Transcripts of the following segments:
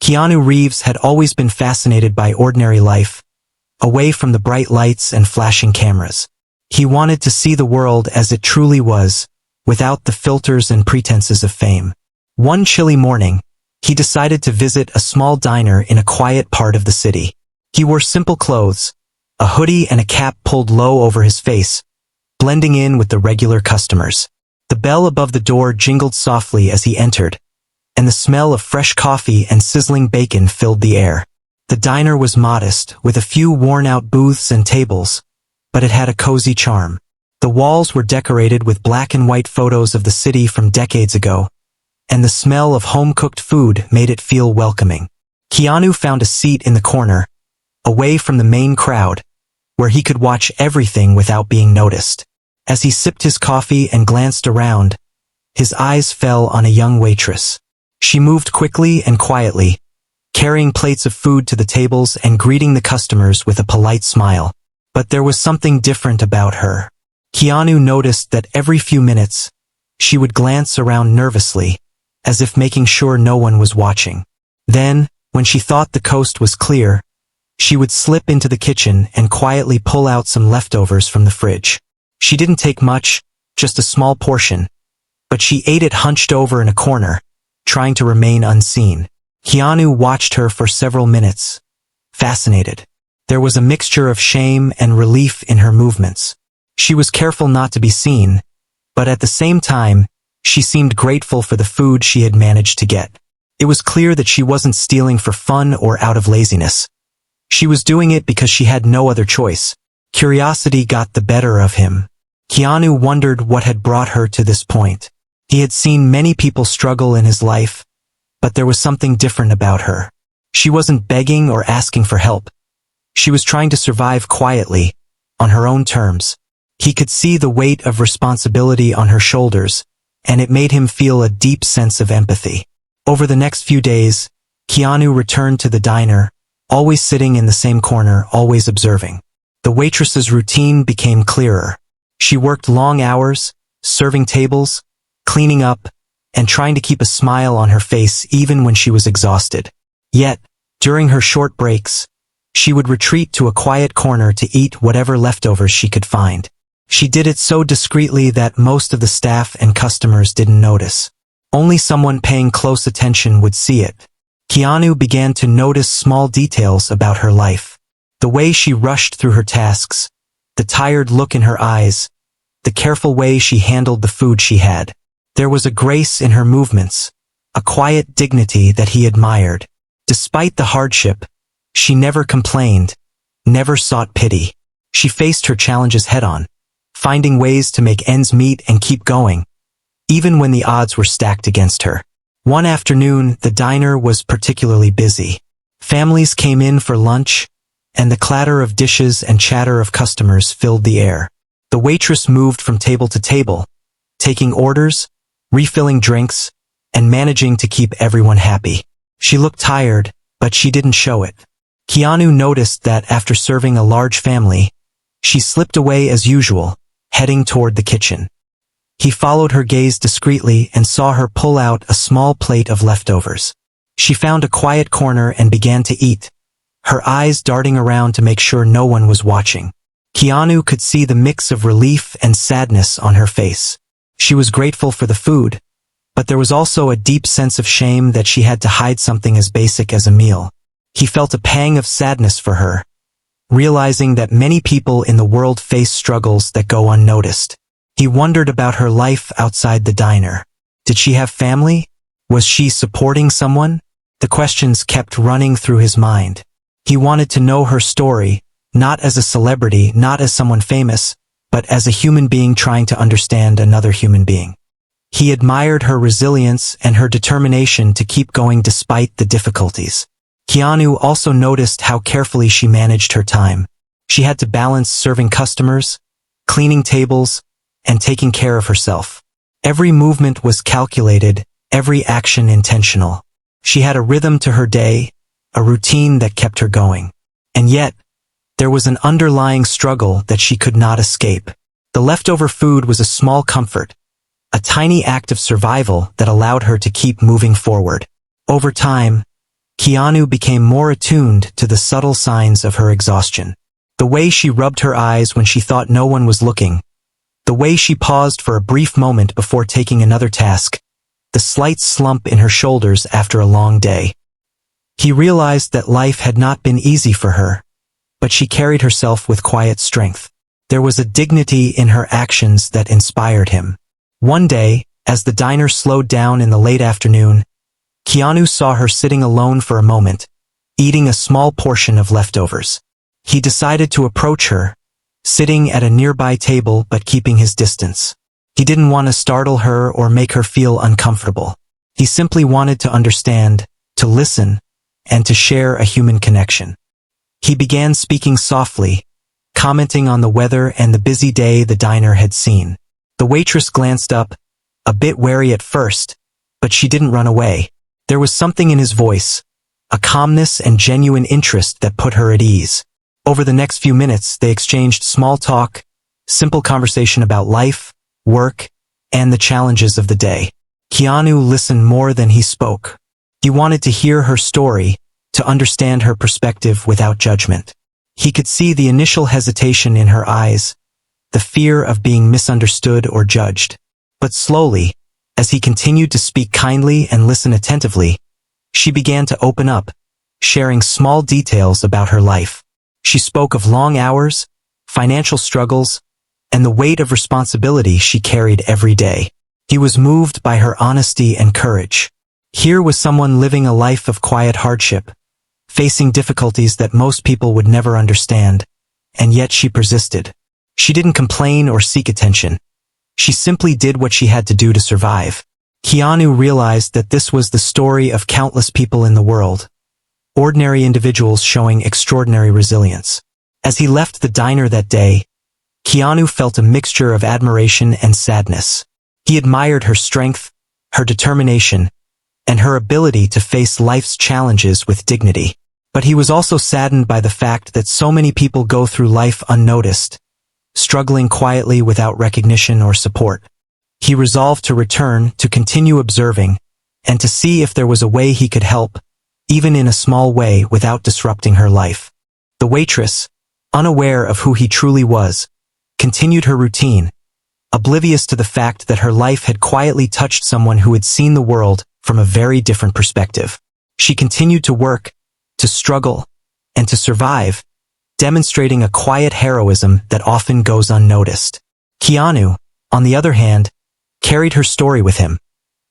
Keanu Reeves had always been fascinated by ordinary life, away from the bright lights and flashing cameras. He wanted to see the world as it truly was, without the filters and pretenses of fame. One chilly morning, he decided to visit a small diner in a quiet part of the city. He wore simple clothes, a hoodie and a cap pulled low over his face, blending in with the regular customers. The bell above the door jingled softly as he entered, and the smell of fresh coffee and sizzling bacon filled the air. The diner was modest, with a few worn-out booths and tables, but it had a cozy charm. The walls were decorated with black and white photos of the city from decades ago, and the smell of home-cooked food made it feel welcoming. Keanu found a seat in the corner, away from the main crowd, where he could watch everything without being noticed. As he sipped his coffee and glanced around, his eyes fell on a young waitress. She moved quickly and quietly, carrying plates of food to the tables and greeting the customers with a polite smile. But there was something different about her. Keanu noticed that every few minutes, she would glance around nervously, as if making sure no one was watching. Then, when she thought the coast was clear, she would slip into the kitchen and quietly pull out some leftovers from the fridge. She didn't take much, just a small portion, but she ate it hunched over in a corner, trying to remain unseen. Keanu watched her for several minutes, fascinated. There was a mixture of shame and relief in her movements. She was careful not to be seen, but at the same time, she seemed grateful for the food she had managed to get. It was clear that she wasn't stealing for fun or out of laziness. She was doing it because she had no other choice. Curiosity got the better of him. Keanu wondered what had brought her to this point. He had seen many people struggle in his life, but there was something different about her. She wasn't begging or asking for help. She was trying to survive quietly, on her own terms. He could see the weight of responsibility on her shoulders, and it made him feel a deep sense of empathy. Over the next few days, Keanu returned to the diner, always sitting in the same corner, always observing. The waitress's routine became clearer. She worked long hours, serving tables, cleaning up, and trying to keep a smile on her face even when she was exhausted. Yet, during her short breaks, she would retreat to a quiet corner to eat whatever leftovers she could find. She did it so discreetly that most of the staff and customers didn't notice. Only someone paying close attention would see it. Keanu began to notice small details about her life. The way she rushed through her tasks, the tired look in her eyes, the careful way she handled the food she had. There was a grace in her movements, a quiet dignity that he admired. Despite the hardship, she never complained, never sought pity. She faced her challenges head-on, finding ways to make ends meet and keep going, even when the odds were stacked against her. One afternoon, the diner was particularly busy. Families came in for lunch, and the clatter of dishes and chatter of customers filled the air. The waitress moved from table to table, taking orders, refilling drinks, and managing to keep everyone happy. She looked tired, but she didn't show it. Keanu noticed that after serving a large family, she slipped away as usual, heading toward the kitchen. He followed her gaze discreetly and saw her pull out a small plate of leftovers. She found a quiet corner and began to eat, her eyes darting around to make sure no one was watching. Keanu could see the mix of relief and sadness on her face. She was grateful for the food, but there was also a deep sense of shame that she had to hide something as basic as a meal. He felt a pang of sadness for her, realizing that many people in the world face struggles that go unnoticed. He wondered about her life outside the diner. Did she have family? Was she supporting someone? The questions kept running through his mind. He wanted to know her story, not as a celebrity, not as someone famous, but as a human being trying to understand another human being. He admired her resilience and her determination to keep going despite the difficulties. Keanu also noticed how carefully she managed her time. She had to balance serving customers, cleaning tables, and taking care of herself. Every movement was calculated, every action intentional. She had a rhythm to her day, a routine that kept her going. And yet, there was an underlying struggle that she could not escape. The leftover food was a small comfort, a tiny act of survival that allowed her to keep moving forward. Over time, Keanu became more attuned to the subtle signs of her exhaustion. The way she rubbed her eyes when she thought no one was looking, the way she paused for a brief moment before taking another task, the slight slump in her shoulders after a long day. He realized that life had not been easy for her, but she carried herself with quiet strength. There was a dignity in her actions that inspired him. One day, as the diner slowed down in the late afternoon, Keanu saw her sitting alone for a moment, eating a small portion of leftovers. He decided to approach her, sitting at a nearby table but keeping his distance. He didn't want to startle her or make her feel uncomfortable. He simply wanted to understand, to listen, and to share a human connection. He began speaking softly, commenting on the weather and the busy day the diner had seen. The waitress glanced up, a bit wary at first, but she didn't run away. There was something in his voice, a calmness and genuine interest that put her at ease. Over the next few minutes, they exchanged small talk, simple conversation about life, work, and the challenges of the day. Keanu listened more than he spoke. He wanted to hear her story, to understand her perspective without judgment. He could see the initial hesitation in her eyes, the fear of being misunderstood or judged. But slowly, as he continued to speak kindly and listen attentively, she began to open up, sharing small details about her life. She spoke of long hours, financial struggles, and the weight of responsibility she carried every day. He was moved by her honesty and courage. Here was someone living a life of quiet hardship, facing difficulties that most people would never understand, and yet she persisted. She didn't complain or seek attention. She simply did what she had to do to survive. Keanu realized that this was the story of countless people in the world, ordinary individuals showing extraordinary resilience. As he left the diner that day, Keanu felt a mixture of admiration and sadness. He admired her strength, her determination, and her ability to face life's challenges with dignity. But he was also saddened by the fact that so many people go through life unnoticed, struggling quietly without recognition or support. He resolved to return, to continue observing, and to see if there was a way he could help, even in a small way, without disrupting her life. The waitress, unaware of who he truly was, continued her routine, oblivious to the fact that her life had quietly touched someone who had seen the world from a very different perspective. She continued to work, to struggle, and to survive, demonstrating a quiet heroism that often goes unnoticed. Keanu, on the other hand, carried her story with him,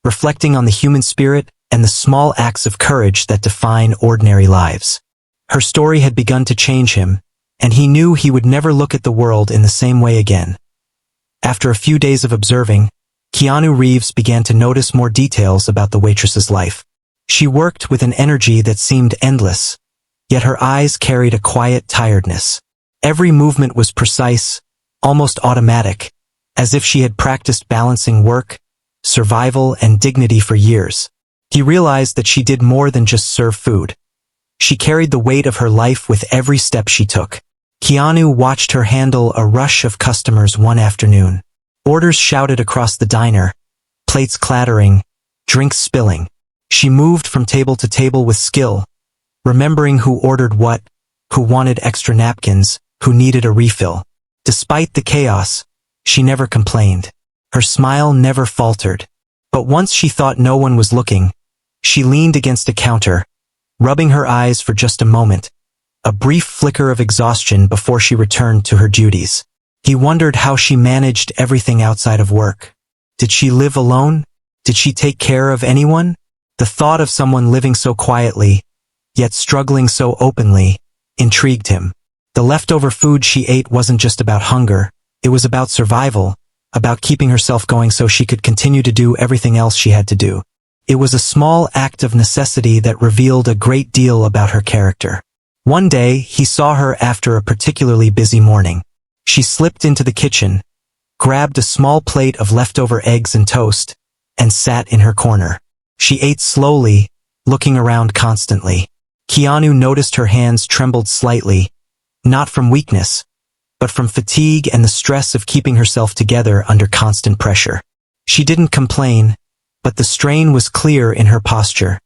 reflecting on the human spirit and the small acts of courage that define ordinary lives. Her story had begun to change him, and he knew he would never look at the world in the same way again. After a few days of observing, Keanu Reeves began to notice more details about the waitress's life. She worked with an energy that seemed endless, yet her eyes carried a quiet tiredness. Every movement was precise, almost automatic, as if she had practiced balancing work, survival, and dignity for years. He realized that she did more than just serve food. She carried the weight of her life with every step she took. Keanu watched her handle a rush of customers one afternoon. Orders shouted across the diner, plates clattering, drinks spilling. She moved from table to table with skill, remembering who ordered what, who wanted extra napkins, who needed a refill. Despite the chaos, she never complained. Her smile never faltered. But once she thought no one was looking, she leaned against a counter, rubbing her eyes for just a moment, a brief flicker of exhaustion before she returned to her duties. He wondered how she managed everything outside of work. Did she live alone? Did she take care of anyone? The thought of someone living so quietly, yet struggling so openly, intrigued him. The leftover food she ate wasn't just about hunger, it was about survival, about keeping herself going so she could continue to do everything else she had to do. It was a small act of necessity that revealed a great deal about her character. One day, he saw her after a particularly busy morning. She slipped into the kitchen, grabbed a small plate of leftover eggs and toast, and sat in her corner. She ate slowly, looking around constantly. Keanu noticed her hands trembled slightly, not from weakness, but from fatigue and the stress of keeping herself together under constant pressure. She didn't complain, but the strain was clear in her posture,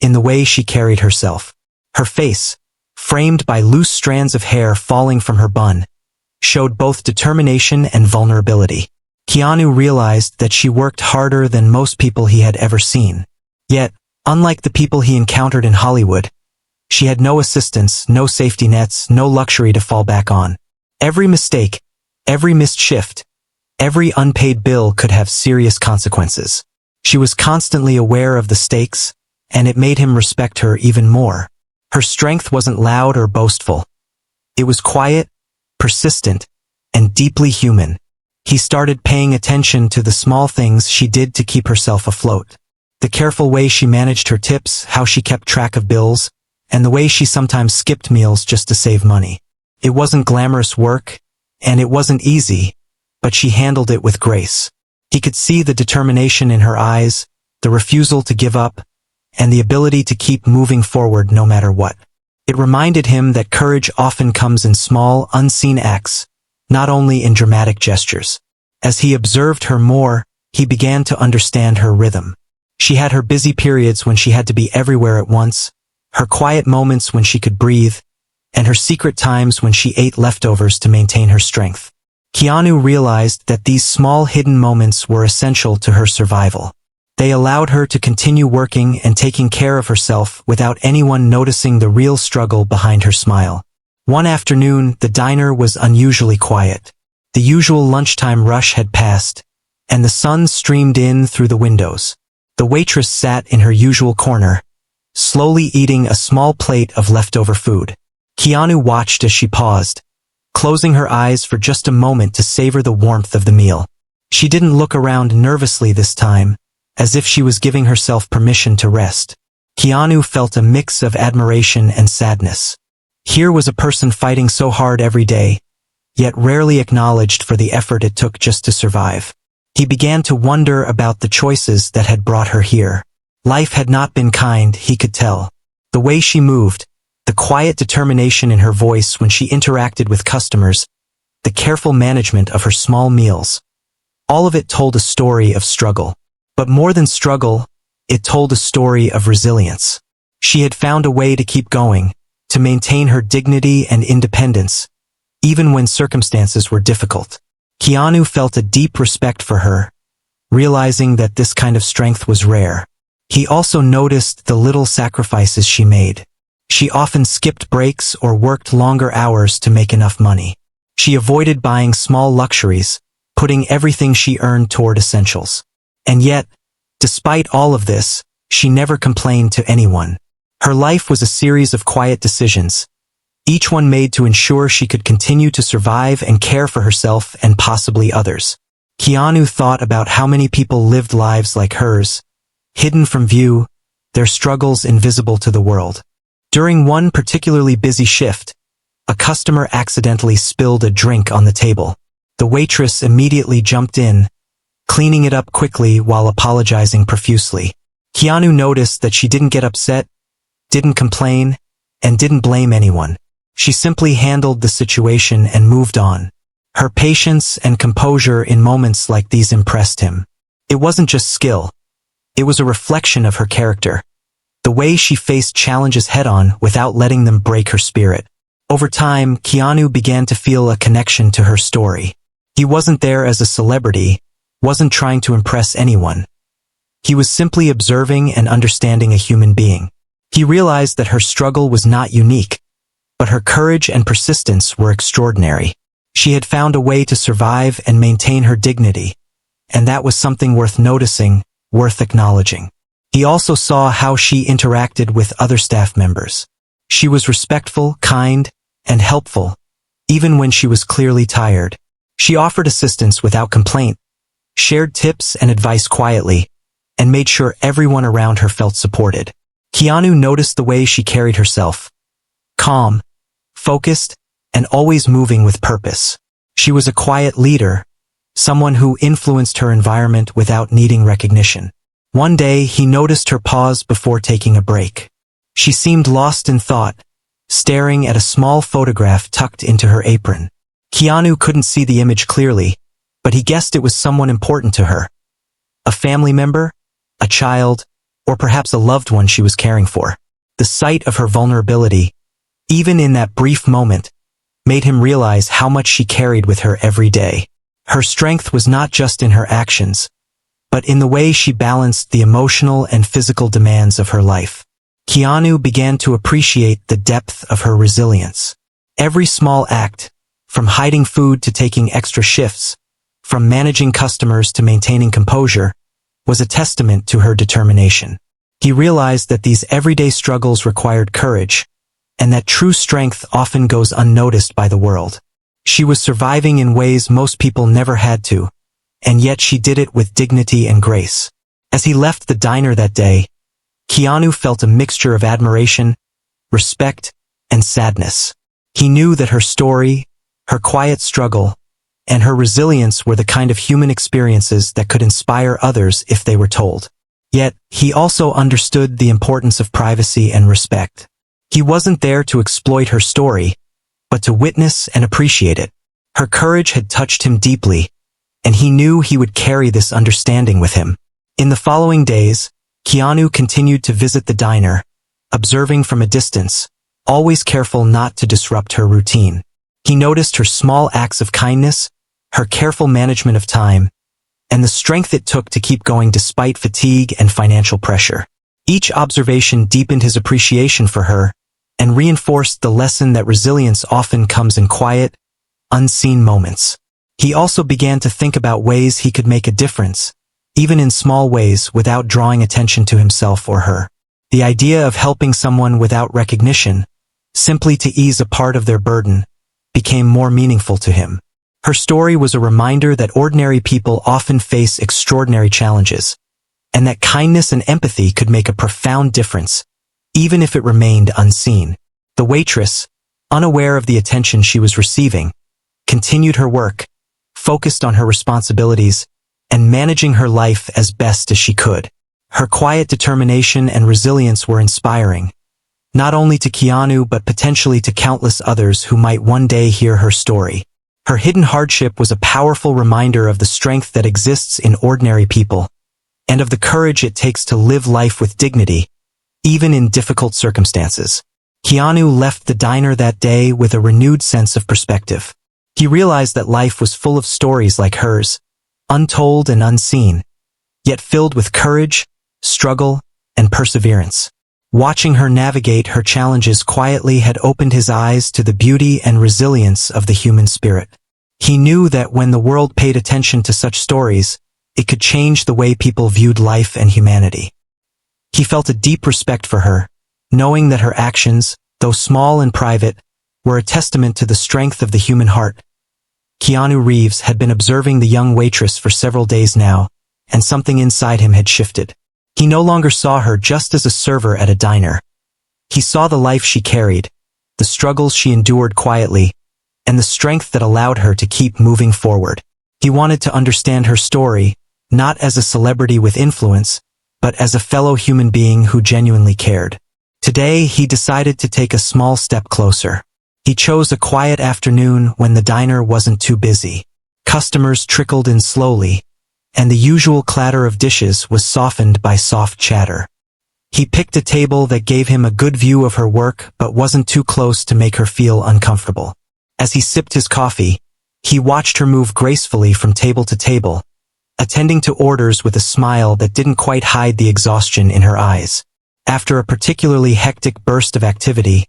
in the way she carried herself. Her face, framed by loose strands of hair falling from her bun, showed both determination and vulnerability. Keanu realized that she worked harder than most people he had ever seen. Yet, unlike the people he encountered in Hollywood, she had no assistance, no safety nets, no luxury to fall back on. Every mistake, every missed shift, every unpaid bill could have serious consequences. She was constantly aware of the stakes, and it made him respect her even more. Her strength wasn't loud or boastful. It was quiet, persistent, and deeply human. He started paying attention to the small things she did to keep herself afloat. The careful way she managed her tips, how she kept track of bills, and the way she sometimes skipped meals just to save money. It wasn't glamorous work, and it wasn't easy, but she handled it with grace. He could see the determination in her eyes, the refusal to give up, and the ability to keep moving forward no matter what. It reminded him that courage often comes in small, unseen acts, not only in dramatic gestures. As he observed her more, he began to understand her rhythm. She had her busy periods when she had to be everywhere at once, her quiet moments when she could breathe, and her secret times when she ate leftovers to maintain her strength. Keanu realized that these small hidden moments were essential to her survival. They allowed her to continue working and taking care of herself without anyone noticing the real struggle behind her smile. One afternoon, the diner was unusually quiet. The usual lunchtime rush had passed, and the sun streamed in through the windows. The waitress sat in her usual corner, slowly eating a small plate of leftover food. Keanu watched as she paused, closing her eyes for just a moment to savor the warmth of the meal. She didn't look around nervously this time, as if she was giving herself permission to rest. Keanu felt a mix of admiration and sadness. Here was a person fighting so hard every day, yet rarely acknowledged for the effort it took just to survive. He began to wonder about the choices that had brought her here. Life had not been kind, he could tell. The way she moved, the quiet determination in her voice when she interacted with customers, the careful management of her small meals. All of it told a story of struggle. But more than struggle, it told a story of resilience. She had found a way to keep going, to maintain her dignity and independence, even when circumstances were difficult. Keanu felt a deep respect for her, realizing that this kind of strength was rare. He also noticed the little sacrifices she made. She often skipped breaks or worked longer hours to make enough money. She avoided buying small luxuries, putting everything she earned toward essentials. And yet, despite all of this, she never complained to anyone. Her life was a series of quiet decisions, each one made to ensure she could continue to survive and care for herself and possibly others. Keanu thought about how many people lived lives like hers, hidden from view, their struggles invisible to the world. During one particularly busy shift, a customer accidentally spilled a drink on the table. The waitress immediately jumped in, cleaning it up quickly while apologizing profusely. Keanu noticed that she didn't get upset, didn't complain, and didn't blame anyone. She simply handled the situation and moved on. Her patience and composure in moments like these impressed him. It wasn't just skill. It was a reflection of her character. The way she faced challenges head-on without letting them break her spirit. Over time, Keanu began to feel a connection to her story. He wasn't there as a celebrity, wasn't trying to impress anyone. He was simply observing and understanding a human being. He realized that her struggle was not unique, but her courage and persistence were extraordinary. She had found a way to survive and maintain her dignity, and that was something worth noticing, worth acknowledging. He also saw how she interacted with other staff members. She was respectful, kind, and helpful, even when she was clearly tired. She offered assistance without complaint, shared tips and advice quietly, and made sure everyone around her felt supported. Keanu noticed the way she carried herself. Calm, focused, and always moving with purpose. She was a quiet leader, someone who influenced her environment without needing recognition. One day, he noticed her pause before taking a break. She seemed lost in thought, staring at a small photograph tucked into her apron. Keanu couldn't see the image clearly, but he guessed it was someone important to her. A family member? A child? or perhaps a loved one she was caring for. The sight of her vulnerability, even in that brief moment, made him realize how much she carried with her every day. Her strength was not just in her actions, but in the way she balanced the emotional and physical demands of her life. Keanu began to appreciate the depth of her resilience. Every small act, from hiding food to taking extra shifts, from managing customers to maintaining composure, was a testament to her determination. He realized that these everyday struggles required courage, and that true strength often goes unnoticed by the world. She was surviving in ways most people never had to, and yet she did it with dignity and grace. As he left the diner that day, Keanu felt a mixture of admiration, respect, and sadness. He knew that her story, her quiet struggle, and her resilience were the kind of human experiences that could inspire others if they were told. Yet, he also understood the importance of privacy and respect. He wasn't there to exploit her story, but to witness and appreciate it. Her courage had touched him deeply, and he knew he would carry this understanding with him. In the following days, Keanu continued to visit the diner, observing from a distance, always careful not to disrupt her routine. He noticed her small acts of kindness, her careful management of time, and the strength it took to keep going despite fatigue and financial pressure. Each observation deepened his appreciation for her and reinforced the lesson that resilience often comes in quiet, unseen moments. He also began to think about ways he could make a difference, even in small ways, without drawing attention to himself or her. The idea of helping someone without recognition, simply to ease a part of their burden, became more meaningful to him. Her story was a reminder that ordinary people often face extraordinary challenges, and that kindness and empathy could make a profound difference, even if it remained unseen. The waitress, unaware of the attention she was receiving, continued her work, focused on her responsibilities, and managing her life as best as she could. Her quiet determination and resilience were inspiring, not only to Keanu but potentially to countless others who might one day hear her story. Her hidden hardship was a powerful reminder of the strength that exists in ordinary people, and of the courage it takes to live life with dignity, even in difficult circumstances. Keanu left the diner that day with a renewed sense of perspective. He realized that life was full of stories like hers, untold and unseen, yet filled with courage, struggle, and perseverance. Watching her navigate her challenges quietly had opened his eyes to the beauty and resilience of the human spirit. He knew that when the world paid attention to such stories, it could change the way people viewed life and humanity. He felt a deep respect for her, knowing that her actions, though small and private, were a testament to the strength of the human heart. Keanu Reeves had been observing the young waitress for several days now, and something inside him had shifted. He no longer saw her just as a server at a diner. He saw the life she carried, the struggles she endured quietly, and the strength that allowed her to keep moving forward. He wanted to understand her story, not as a celebrity with influence, but as a fellow human being who genuinely cared. Today, he decided to take a small step closer. He chose a quiet afternoon when the diner wasn't too busy. Customers trickled in slowly, and the usual clatter of dishes was softened by soft chatter. He picked a table that gave him a good view of her work but wasn't too close to make her feel uncomfortable. As he sipped his coffee, he watched her move gracefully from table to table, attending to orders with a smile that didn't quite hide the exhaustion in her eyes. After a particularly hectic burst of activity,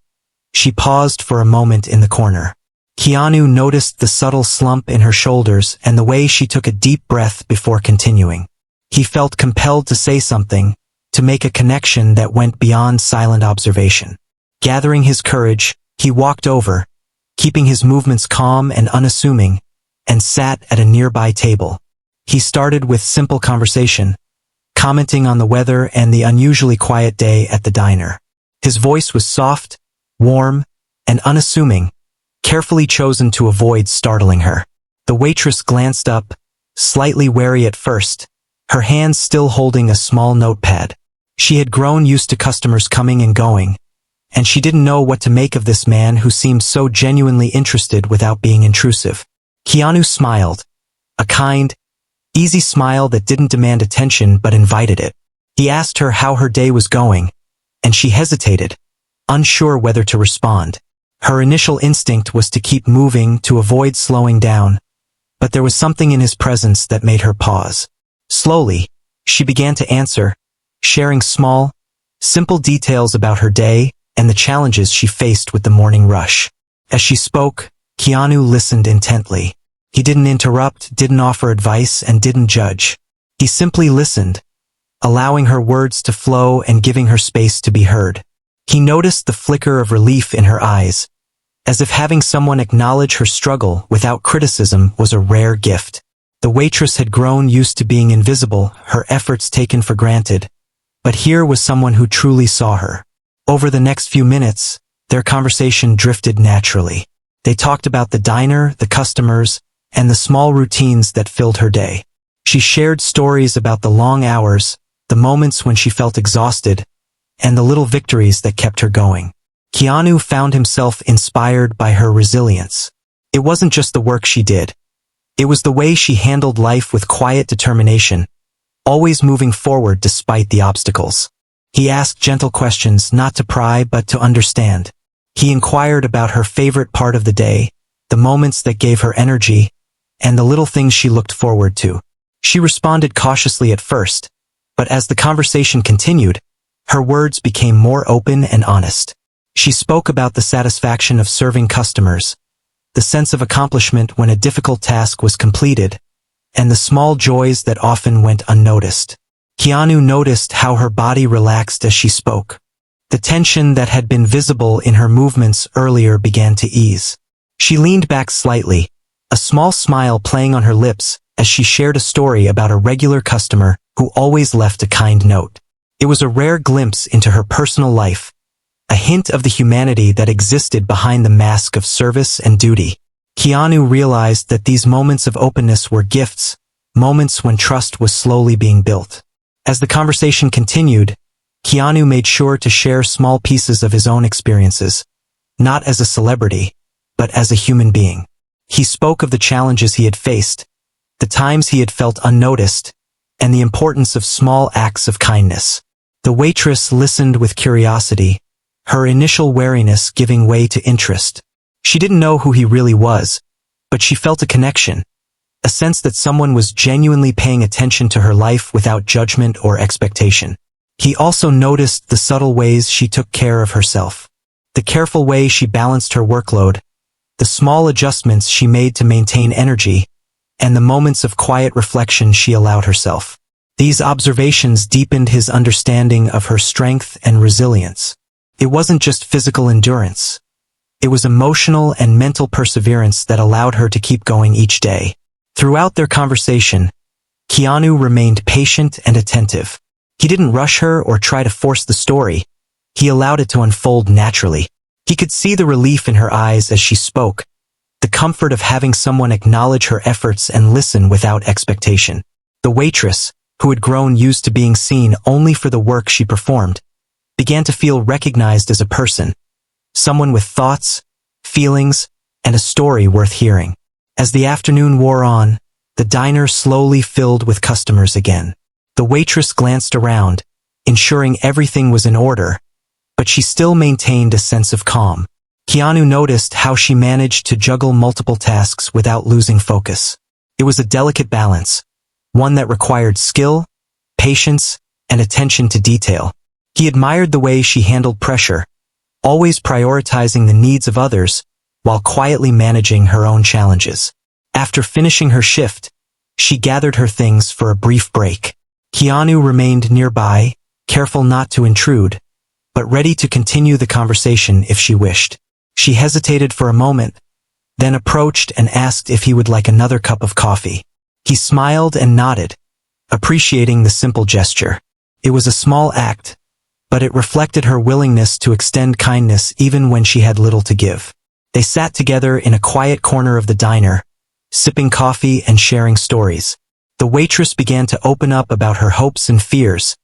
she paused for a moment in the corner. Keanu noticed the subtle slump in her shoulders and the way she took a deep breath before continuing. He felt compelled to say something, to make a connection that went beyond silent observation. Gathering his courage, he walked over, keeping his movements calm and unassuming, and sat at a nearby table. He started with simple conversation, commenting on the weather and the unusually quiet day at the diner. His voice was soft, warm, and unassuming, carefully chosen to avoid startling her. The waitress glanced up, slightly wary at first, her hands still holding a small notepad. She had grown used to customers coming and going, and she didn't know what to make of this man who seemed so genuinely interested without being intrusive. Keanu smiled, a kind, easy smile that didn't demand attention but invited it. He asked her how her day was going, and she hesitated, unsure whether to respond. Her initial instinct was to keep moving to avoid slowing down, but there was something in his presence that made her pause. Slowly, she began to answer, sharing small, simple details about her day and the challenges she faced with the morning rush. As she spoke, Keanu listened intently. He didn't interrupt, didn't offer advice, and didn't judge. He simply listened, allowing her words to flow and giving her space to be heard. He noticed the flicker of relief in her eyes, as if having someone acknowledge her struggle without criticism was a rare gift. The waitress had grown used to being invisible, her efforts taken for granted, but here was someone who truly saw her. Over the next few minutes, their conversation drifted naturally. They talked about the diner, the customers, and the small routines that filled her day. She shared stories about the long hours, the moments when she felt exhausted, and the little victories that kept her going. Keanu found himself inspired by her resilience. It wasn't just the work she did. It was the way she handled life with quiet determination, always moving forward despite the obstacles. He asked gentle questions, not to pry but to understand. He inquired about her favorite part of the day, the moments that gave her energy, and the little things she looked forward to. She responded cautiously at first, but as the conversation continued, her words became more open and honest. She spoke about the satisfaction of serving customers, the sense of accomplishment when a difficult task was completed, and the small joys that often went unnoticed. Keanu noticed how her body relaxed as she spoke. The tension that had been visible in her movements earlier began to ease. She leaned back slightly, a small smile playing on her lips as she shared a story about a regular customer who always left a kind note. It was a rare glimpse into her personal life, a hint of the humanity that existed behind the mask of service and duty. Keanu realized that these moments of openness were gifts, moments when trust was slowly being built. As the conversation continued, Keanu made sure to share small pieces of his own experiences, not as a celebrity, but as a human being. He spoke of the challenges he had faced, the times he had felt unnoticed, and the importance of small acts of kindness. The waitress listened with curiosity, her initial wariness giving way to interest. She didn't know who he really was, but she felt a connection, a sense that someone was genuinely paying attention to her life without judgment or expectation. He also noticed the subtle ways she took care of herself, the careful way she balanced her workload, the small adjustments she made to maintain energy, and the moments of quiet reflection she allowed herself. These observations deepened his understanding of her strength and resilience. It wasn't just physical endurance. It was emotional and mental perseverance that allowed her to keep going each day. Throughout their conversation, Keanu remained patient and attentive. He didn't rush her or try to force the story. He allowed it to unfold naturally. He could see the relief in her eyes as she spoke, the comfort of having someone acknowledge her efforts and listen without expectation. The waitress, who had grown used to being seen only for the work she performed, began to feel recognized as a person, someone with thoughts, feelings, and a story worth hearing. As the afternoon wore on, the diner slowly filled with customers again. The waitress glanced around, ensuring everything was in order, but she still maintained a sense of calm. Keanu noticed how she managed to juggle multiple tasks without losing focus. It was a delicate balance, one that required skill, patience, and attention to detail. He admired the way she handled pressure, always prioritizing the needs of others while quietly managing her own challenges. After finishing her shift, she gathered her things for a brief break. Keanu remained nearby, careful not to intrude, but ready to continue the conversation if she wished. She hesitated for a moment, then approached and asked if he would like another cup of coffee. He smiled and nodded, appreciating the simple gesture. It was a small act, but it reflected her willingness to extend kindness even when she had little to give. They sat together in a quiet corner of the diner, sipping coffee and sharing stories. The waitress began to open up about her hopes and fears,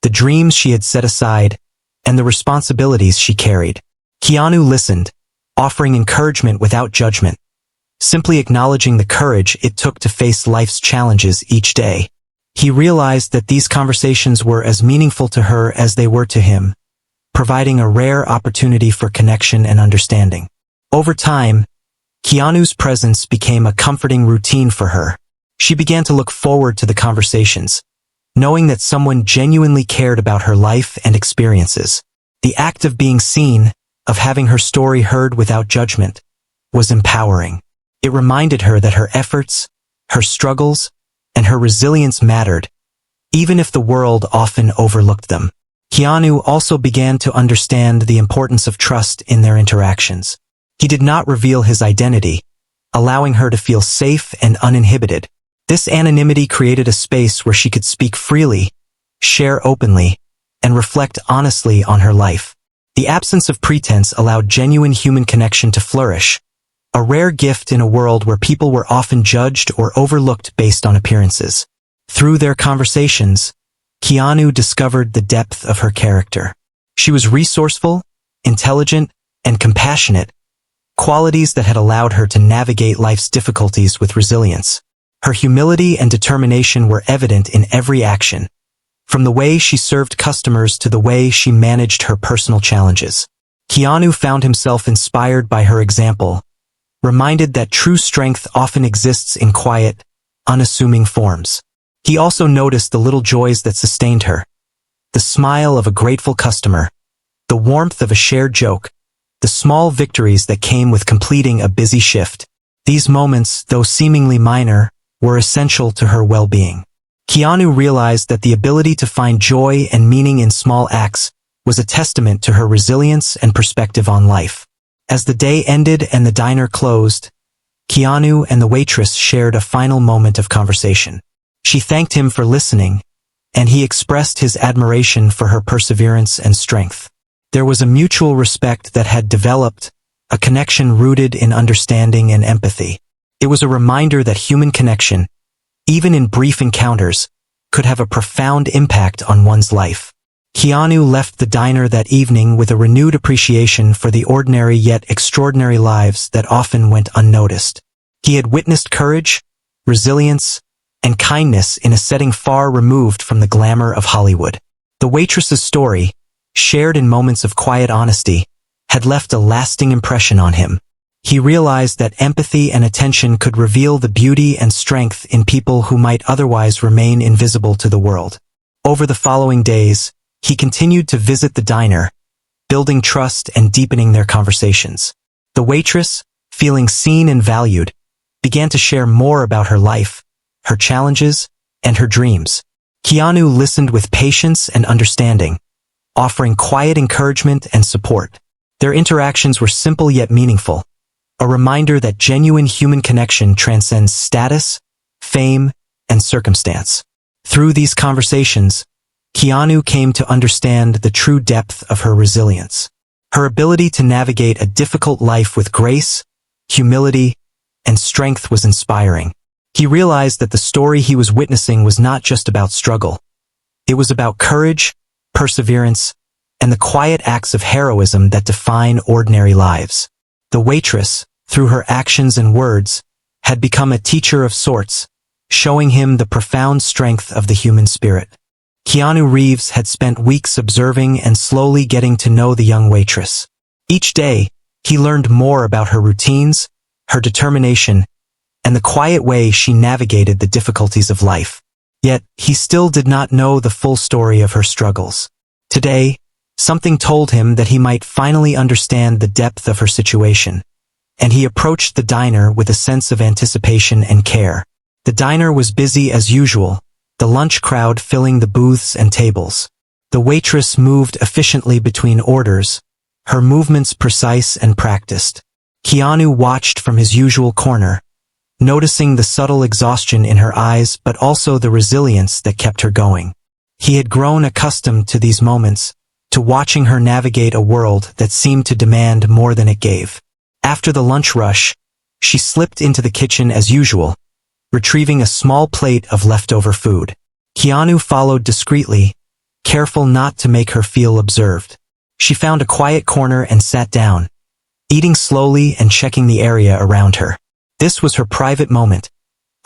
the dreams she had set aside, and the responsibilities she carried. Keanu listened, offering encouragement without judgment, simply acknowledging the courage it took to face life's challenges each day. He realized that these conversations were as meaningful to her as they were to him, providing a rare opportunity for connection and understanding. Over time, Keanu's presence became a comforting routine for her. She began to look forward to the conversations, knowing that someone genuinely cared about her life and experiences. The act of being seen, of having her story heard without judgment, was empowering. It reminded her that her efforts, her struggles, and her resilience mattered, even if the world often overlooked them. Keanu also began to understand the importance of trust in their interactions. He did not reveal his identity, allowing her to feel safe and uninhibited. This anonymity created a space where she could speak freely, share openly, and reflect honestly on her life. The absence of pretense allowed genuine human connection to flourish, a rare gift in a world where people were often judged or overlooked based on appearances. Through their conversations, Keanu discovered the depth of her character. She was resourceful, intelligent, and compassionate, qualities that had allowed her to navigate life's difficulties with resilience. Her humility and determination were evident in every action, from the way she served customers to the way she managed her personal challenges. Keanu found himself inspired by her example, reminded that true strength often exists in quiet, unassuming forms. He also noticed the little joys that sustained her: the smile of a grateful customer, the warmth of a shared joke, the small victories that came with completing a busy shift. These moments, though seemingly minor, were essential to her well-being. Keanu realized that the ability to find joy and meaning in small acts was a testament to her resilience and perspective on life. As the day ended and the diner closed, Keanu and the waitress shared a final moment of conversation. She thanked him for listening, and he expressed his admiration for her perseverance and strength. There was a mutual respect that had developed, a connection rooted in understanding and empathy. It was a reminder that human connection, even in brief encounters, could have a profound impact on one's life. Keanu left the diner that evening with a renewed appreciation for the ordinary yet extraordinary lives that often went unnoticed. He had witnessed courage, resilience, and kindness in a setting far removed from the glamour of Hollywood. The waitress's story, shared in moments of quiet honesty, had left a lasting impression on him. He realized that empathy and attention could reveal the beauty and strength in people who might otherwise remain invisible to the world. Over the following days, he continued to visit the diner, building trust and deepening their conversations. The waitress, feeling seen and valued, began to share more about her life, her challenges, and her dreams. Keanu listened with patience and understanding, offering quiet encouragement and support. Their interactions were simple yet meaningful, a reminder that genuine human connection transcends status, fame, and circumstance. Through these conversations, Keanu came to understand the true depth of her resilience. Her ability to navigate a difficult life with grace, humility, and strength was inspiring. He realized that the story he was witnessing was not just about struggle. It was about courage, perseverance, and the quiet acts of heroism that define ordinary lives. The waitress, through her actions and words, had become a teacher of sorts, showing him the profound strength of the human spirit. Keanu Reeves had spent weeks observing and slowly getting to know the young waitress. Each day, he learned more about her routines, her determination, and the quiet way she navigated the difficulties of life. Yet, he still did not know the full story of her struggles. Today, something told him that he might finally understand the depth of her situation, and he approached the diner with a sense of anticipation and care. The diner was busy as usual, the lunch crowd filling the booths and tables. The waitress moved efficiently between orders, her movements precise and practiced. Keanu watched from his usual corner, noticing the subtle exhaustion in her eyes but also the resilience that kept her going. He had grown accustomed to these moments, to watching her navigate a world that seemed to demand more than it gave. After the lunch rush, she slipped into the kitchen as usual, retrieving a small plate of leftover food. Keanu followed discreetly, careful not to make her feel observed. She found a quiet corner and sat down, eating slowly and checking the area around her. This was her private moment,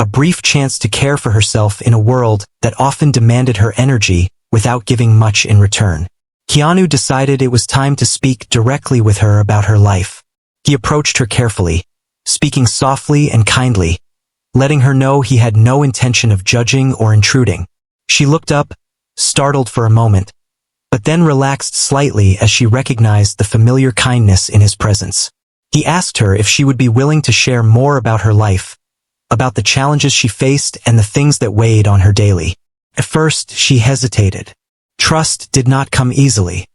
a brief chance to care for herself in a world that often demanded her energy without giving much in return. Keanu decided it was time to speak directly with her about her life. He approached her carefully, speaking softly and kindly, letting her know he had no intention of judging or intruding. She looked up, startled for a moment, but then relaxed slightly as she recognized the familiar kindness in his presence. He asked her if she would be willing to share more about her life, about the challenges she faced and the things that weighed on her daily. At first, she hesitated. Trust did not come easily,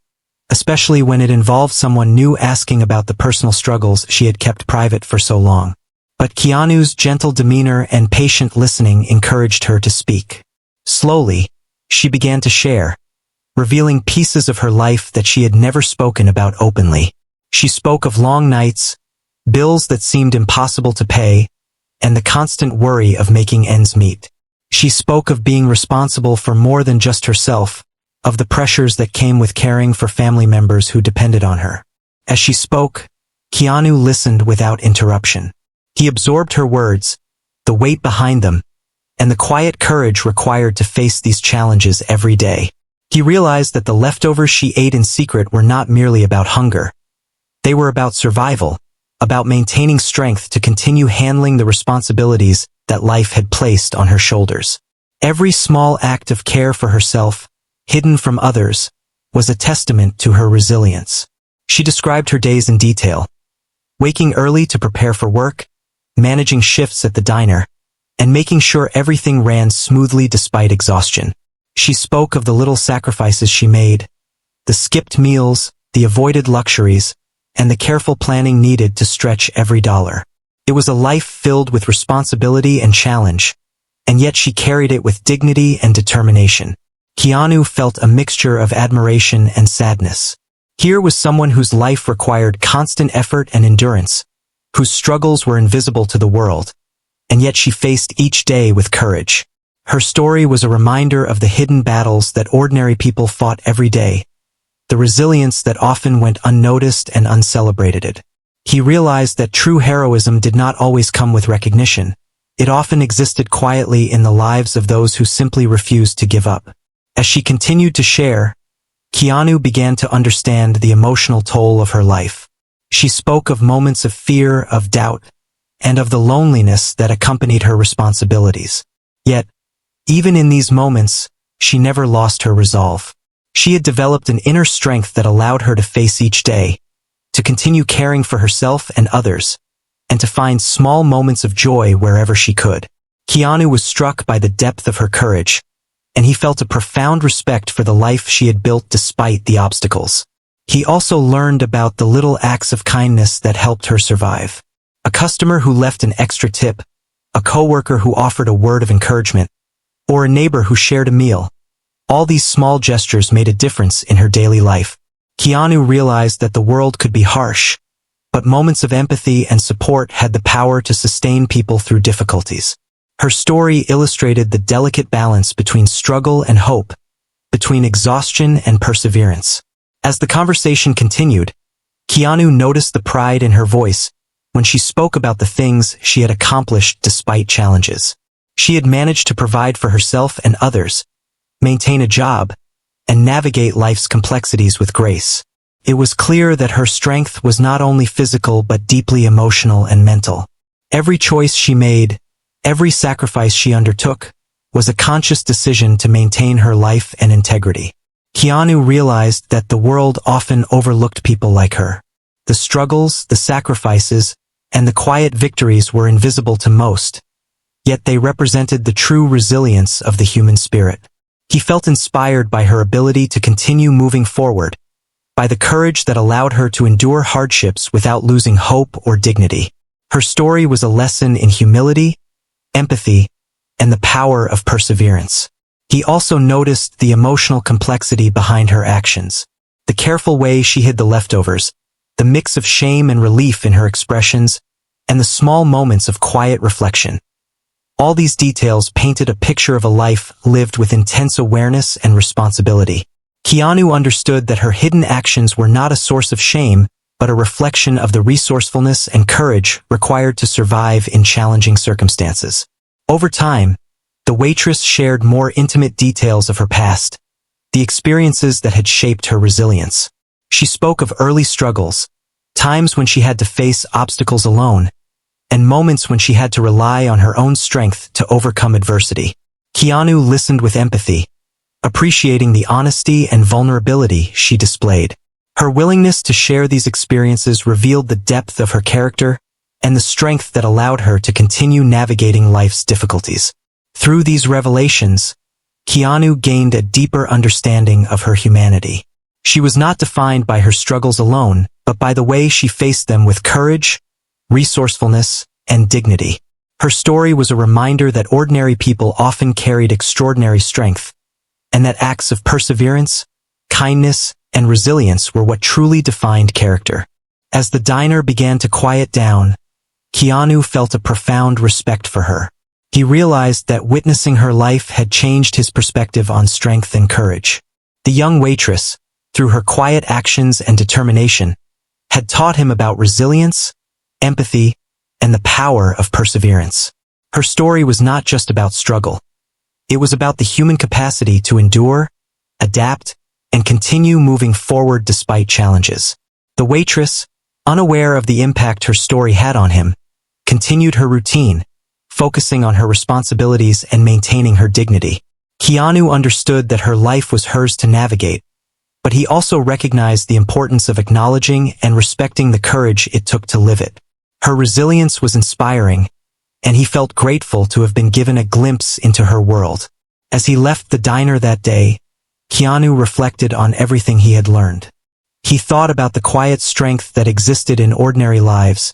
especially when it involved someone new asking about the personal struggles she had kept private for so long. But Keanu's gentle demeanor and patient listening encouraged her to speak. Slowly, she began to share, revealing pieces of her life that she had never spoken about openly. She spoke of long nights, bills that seemed impossible to pay, and the constant worry of making ends meet. She spoke of being responsible for more than just herself, of the pressures that came with caring for family members who depended on her. As she spoke, Keanu listened without interruption. He absorbed her words, the weight behind them, and the quiet courage required to face these challenges every day. He realized that the leftovers she ate in secret were not merely about hunger. They were about survival, about maintaining strength to continue handling the responsibilities that life had placed on her shoulders. Every small act of care for herself, hidden from others, was a testament to her resilience. She described her days in detail, waking early to prepare for work, managing shifts at the diner, and making sure everything ran smoothly despite exhaustion. She spoke of the little sacrifices she made, the skipped meals, the avoided luxuries, and the careful planning needed to stretch every dollar. It was a life filled with responsibility and challenge, and yet she carried it with dignity and determination. Keanu felt a mixture of admiration and sadness. Here was someone whose life required constant effort and endurance, whose struggles were invisible to the world, and yet she faced each day with courage. Her story was a reminder of the hidden battles that ordinary people fought every day, the resilience that often went unnoticed and uncelebrated. He realized that true heroism did not always come with recognition. It often existed quietly in the lives of those who simply refused to give up. As she continued to share, Keanu began to understand the emotional toll of her life. She spoke of moments of fear, of doubt, and of the loneliness that accompanied her responsibilities. Yet, even in these moments, she never lost her resolve. She had developed an inner strength that allowed her to face each day, to continue caring for herself and others, and to find small moments of joy wherever she could. Keanu was struck by the depth of her courage, and he felt a profound respect for the life she had built despite the obstacles. He also learned about the little acts of kindness that helped her survive. A customer who left an extra tip, a coworker who offered a word of encouragement, or a neighbor who shared a meal. All these small gestures made a difference in her daily life. Keanu realized that the world could be harsh, but moments of empathy and support had the power to sustain people through difficulties. Her story illustrated the delicate balance between struggle and hope, between exhaustion and perseverance. As the conversation continued, Keanu noticed the pride in her voice when she spoke about the things she had accomplished despite challenges. She had managed to provide for herself and others, maintain a job, and navigate life's complexities with grace. It was clear that her strength was not only physical but deeply emotional and mental. Every choice she made, every sacrifice she undertook, was a conscious decision to maintain her life and integrity. Keanu realized that the world often overlooked people like her. The struggles, the sacrifices, and the quiet victories were invisible to most, yet they represented the true resilience of the human spirit. He felt inspired by her ability to continue moving forward, by the courage that allowed her to endure hardships without losing hope or dignity. Her story was a lesson in humility, empathy, and the power of perseverance. He also noticed the emotional complexity behind her actions. The careful way she hid the leftovers, the mix of shame and relief in her expressions, and the small moments of quiet reflection. All these details painted a picture of a life lived with intense awareness and responsibility. Keanu understood that her hidden actions were not a source of shame, but a reflection of the resourcefulness and courage required to survive in challenging circumstances. Over time, the waitress shared more intimate details of her past, the experiences that had shaped her resilience. She spoke of early struggles, times when she had to face obstacles alone, and moments when she had to rely on her own strength to overcome adversity. Keanu listened with empathy, appreciating the honesty and vulnerability she displayed. Her willingness to share these experiences revealed the depth of her character and the strength that allowed her to continue navigating life's difficulties. Through these revelations, Keanu gained a deeper understanding of her humanity. She was not defined by her struggles alone, but by the way she faced them with courage, resourcefulness, and dignity. Her story was a reminder that ordinary people often carried extraordinary strength, and that acts of perseverance, kindness, and resilience were what truly defined character. As the diner began to quiet down, Keanu felt a profound respect for her. He realized that witnessing her life had changed his perspective on strength and courage. The young waitress, through her quiet actions and determination, had taught him about resilience, empathy, and the power of perseverance. Her story was not just about struggle. It was about the human capacity to endure, adapt, and continue moving forward despite challenges. The waitress, unaware of the impact her story had on him, continued her routine, focusing on her responsibilities and maintaining her dignity. Keanu understood that her life was hers to navigate, but he also recognized the importance of acknowledging and respecting the courage it took to live it. Her resilience was inspiring, and he felt grateful to have been given a glimpse into her world. As he left the diner that day, Keanu reflected on everything he had learned. He thought about the quiet strength that existed in ordinary lives,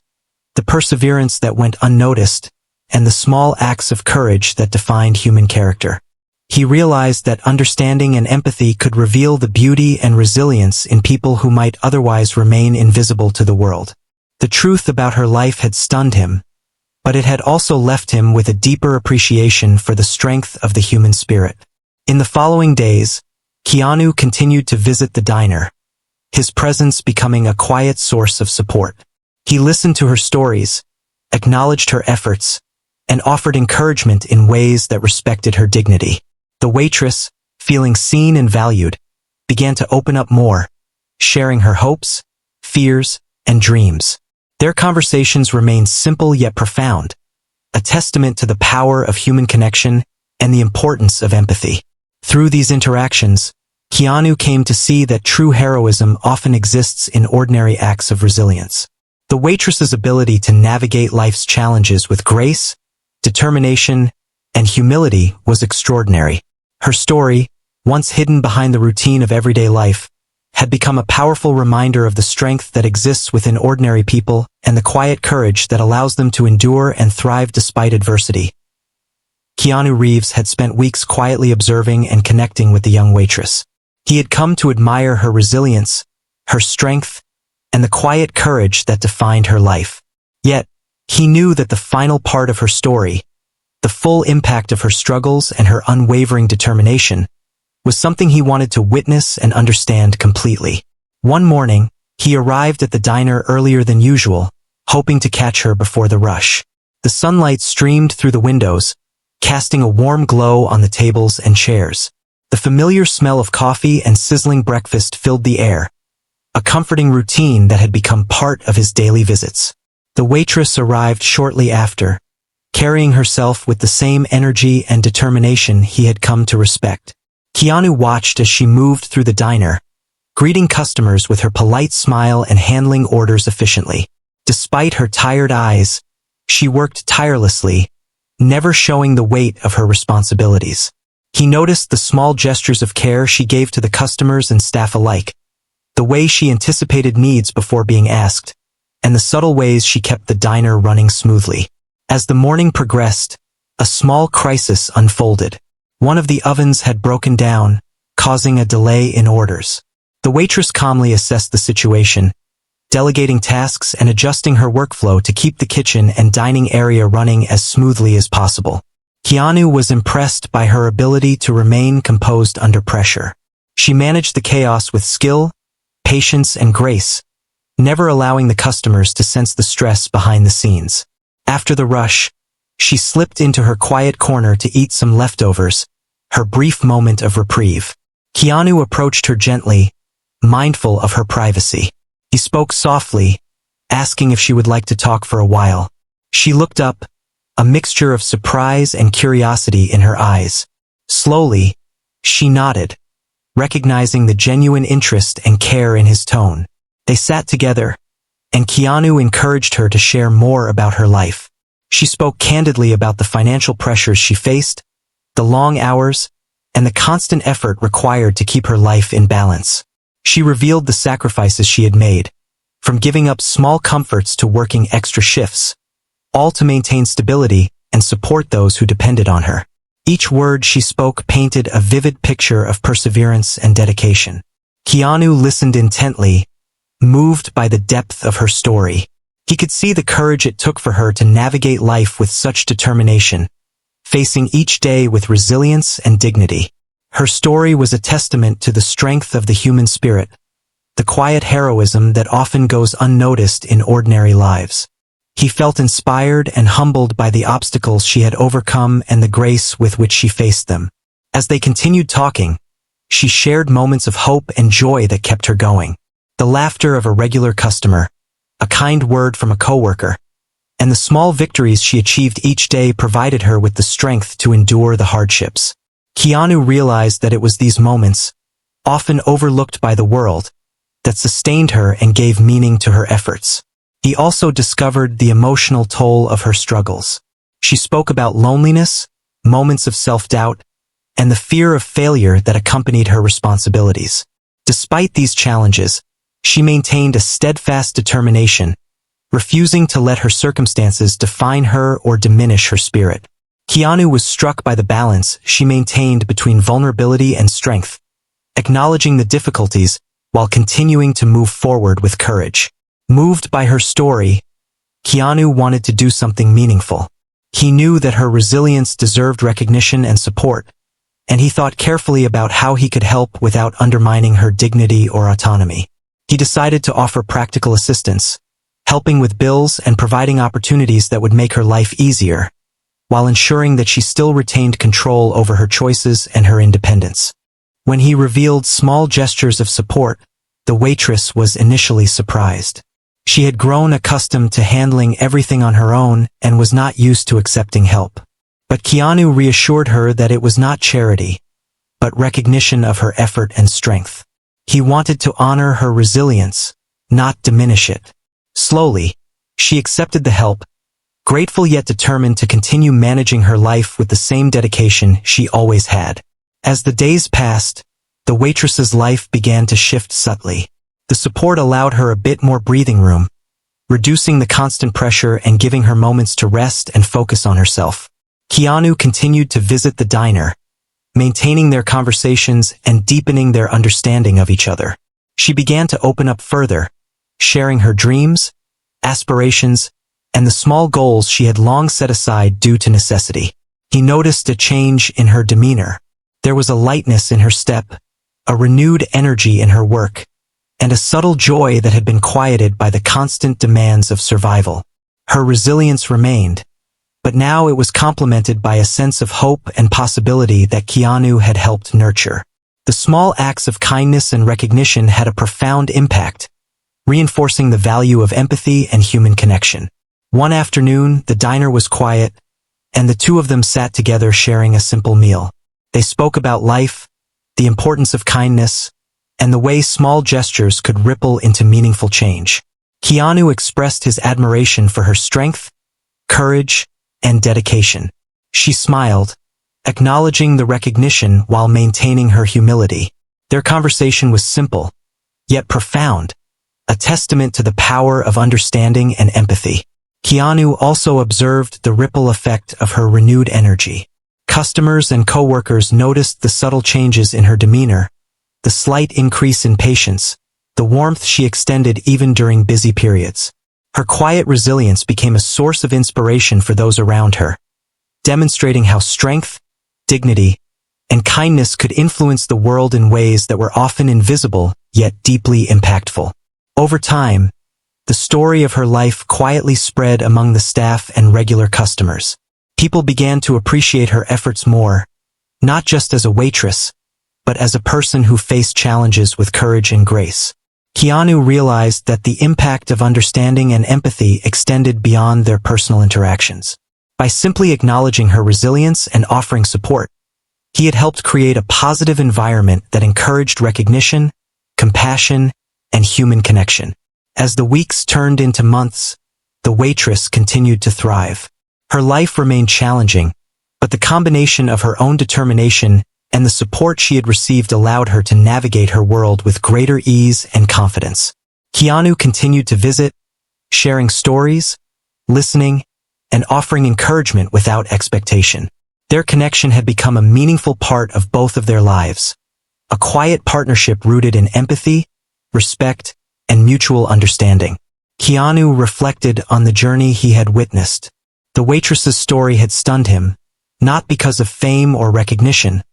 the perseverance that went unnoticed, and the small acts of courage that defined human character. He realized that understanding and empathy could reveal the beauty and resilience in people who might otherwise remain invisible to the world. The truth about her life had stunned him, but it had also left him with a deeper appreciation for the strength of the human spirit. In the following days, Keanu continued to visit the diner, his presence becoming a quiet source of support. He listened to her stories, acknowledged her efforts, and offered encouragement in ways that respected her dignity. The waitress, feeling seen and valued, began to open up more, sharing her hopes, fears, and dreams. Their conversations remained simple yet profound, a testament to the power of human connection and the importance of empathy. Through these interactions, Keanu came to see that true heroism often exists in ordinary acts of resilience. The waitress's ability to navigate life's challenges with grace, determination, and humility was extraordinary. Her story, once hidden behind the routine of everyday life, had become a powerful reminder of the strength that exists within ordinary people and the quiet courage that allows them to endure and thrive despite adversity. Keanu Reeves had spent weeks quietly observing and connecting with the young waitress. He had come to admire her resilience, her strength, and the quiet courage that defined her life. Yet, he knew that the final part of her story, the full impact of her struggles and her unwavering determination, was something he wanted to witness and understand completely. One morning, he arrived at the diner earlier than usual, hoping to catch her before the rush. The sunlight streamed through the windows, casting a warm glow on the tables and chairs. The familiar smell of coffee and sizzling breakfast filled the air, a comforting routine that had become part of his daily visits. The waitress arrived shortly after, carrying herself with the same energy and determination he had come to respect. Keanu watched as she moved through the diner, greeting customers with her polite smile and handling orders efficiently. Despite her tired eyes, she worked tirelessly, never showing the weight of her responsibilities. He noticed the small gestures of care she gave to the customers and staff alike, the way she anticipated needs before being asked, and the subtle ways she kept the diner running smoothly. As the morning progressed, a small crisis unfolded. One of the ovens had broken down, causing a delay in orders. The waitress calmly assessed the situation, delegating tasks and adjusting her workflow to keep the kitchen and dining area running as smoothly as possible. Keanu was impressed by her ability to remain composed under pressure. She managed the chaos with skill, patience, and grace, never allowing the customers to sense the stress behind the scenes. After the rush, She slipped into her quiet corner to eat some leftovers, her brief moment of reprieve. Keanu approached her gently, mindful of her privacy. He spoke softly, asking if she would like to talk for a while. She looked up, a mixture of surprise and curiosity in her eyes. Slowly, she nodded, recognizing the genuine interest and care in his tone. They sat together, and Keanu encouraged her to share more about her life. She spoke candidly about the financial pressures she faced, the long hours, and the constant effort required to keep her life in balance. She revealed the sacrifices she had made, from giving up small comforts to working extra shifts, all to maintain stability and support those who depended on her. Each word she spoke painted a vivid picture of perseverance and dedication. Keanu listened intently, moved by the depth of her story. He could see the courage it took for her to navigate life with such determination, facing each day with resilience and dignity. Her story was a testament to the strength of the human spirit, the quiet heroism that often goes unnoticed in ordinary lives. He felt inspired and humbled by the obstacles she had overcome and the grace with which she faced them. As they continued talking, she shared moments of hope and joy that kept her going. The laughter of a regular customer, a kind word from a coworker, and the small victories she achieved each day provided her with the strength to endure the hardships. Keanu realized that it was these moments, often overlooked by the world, that sustained her and gave meaning to her efforts. He also discovered the emotional toll of her struggles. She spoke about loneliness, moments of self-doubt, and the fear of failure that accompanied her responsibilities. Despite these challenges, she maintained a steadfast determination, refusing to let her circumstances define her or diminish her spirit. Keanu was struck by the balance she maintained between vulnerability and strength, acknowledging the difficulties while continuing to move forward with courage. Moved by her story, Keanu wanted to do something meaningful. He knew that her resilience deserved recognition and support, and he thought carefully about how he could help without undermining her dignity or autonomy. He decided to offer practical assistance, helping with bills and providing opportunities that would make her life easier, while ensuring that she still retained control over her choices and her independence. When he revealed small gestures of support, the waitress was initially surprised. She had grown accustomed to handling everything on her own and was not used to accepting help. But Keanu reassured her that it was not charity, but recognition of her effort and strength. He wanted to honor her resilience, not diminish it. Slowly, she accepted the help, grateful yet determined to continue managing her life with the same dedication she always had. As the days passed, the waitress's life began to shift subtly. The support allowed her a bit more breathing room, reducing the constant pressure and giving her moments to rest and focus on herself. Keanu continued to visit the diner, maintaining their conversations and deepening their understanding of each other. She began to open up further, sharing her dreams, aspirations, and the small goals she had long set aside due to necessity. He noticed a change in her demeanor. There was a lightness in her step, a renewed energy in her work, and a subtle joy that had been quieted by the constant demands of survival. Her resilience remained, but now it was complemented by a sense of hope and possibility that Keanu had helped nurture. The small acts of kindness and recognition had a profound impact, reinforcing the value of empathy and human connection. One afternoon, the diner was quiet, and the two of them sat together sharing a simple meal. They spoke about life, the importance of kindness, and the way small gestures could ripple into meaningful change. Keanu expressed his admiration for her strength, courage, and dedication. She smiled, acknowledging the recognition while maintaining her humility. Their conversation was simple, yet profound, a testament to the power of understanding and empathy. Keanu also observed the ripple effect of her renewed energy. Customers and coworkers noticed the subtle changes in her demeanor, the slight increase in patience, the warmth she extended even during busy periods. Her quiet resilience became a source of inspiration for those around her, demonstrating how strength, dignity, and kindness could influence the world in ways that were often invisible yet deeply impactful. Over time, the story of her life quietly spread among the staff and regular customers. People began to appreciate her efforts more, not just as a waitress, but as a person who faced challenges with courage and grace. Keanu realized that the impact of understanding and empathy extended beyond their personal interactions. By simply acknowledging her resilience and offering support, he had helped create a positive environment that encouraged recognition, compassion, and human connection. As the weeks turned into months, the waitress continued to thrive. Her life remained challenging, but the combination of her own determination and the support she had received allowed her to navigate her world with greater ease and confidence. Keanu continued to visit, sharing stories, listening, and offering encouragement without expectation. Their connection had become a meaningful part of both of their lives, a quiet partnership rooted in empathy, respect, and mutual understanding. Keanu reflected on the journey he had witnessed. The waitress's story had stunned him, not because of fame or recognition,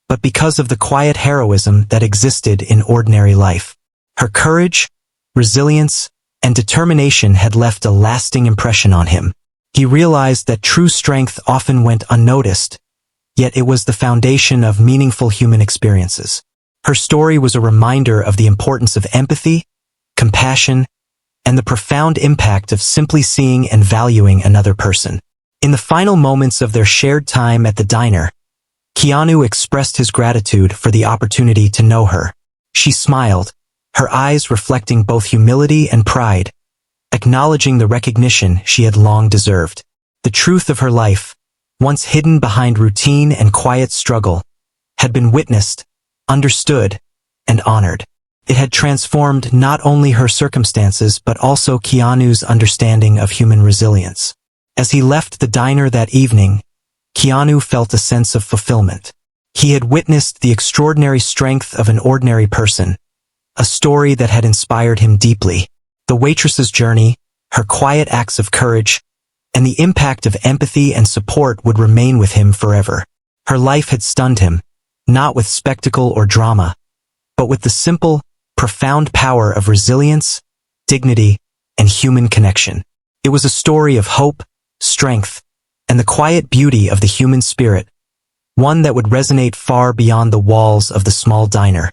but because of the quiet heroism that existed in ordinary life. Her courage, resilience, and determination had left a lasting impression on him. He realized that true strength often went unnoticed, yet it was the foundation of meaningful human experiences. Her story was a reminder of the importance of empathy, compassion, and the profound impact of simply seeing and valuing another person. In the final moments of their shared time at the diner, Keanu expressed his gratitude for the opportunity to know her. She smiled, her eyes reflecting both humility and pride, acknowledging the recognition she had long deserved. The truth of her life, once hidden behind routine and quiet struggle, had been witnessed, understood, and honored. It had transformed not only her circumstances but also Keanu's understanding of human resilience. As he left the diner that evening, Keanu felt a sense of fulfillment. He had witnessed the extraordinary strength of an ordinary person, a story that had inspired him deeply. The waitress's journey, her quiet acts of courage, and the impact of empathy and support would remain with him forever. Her life had stunned him, not with spectacle or drama, but with the simple, profound power of resilience, dignity, and human connection. It was a story of hope, strength, and the quiet beauty of the human spirit, one that would resonate far beyond the walls of the small diner.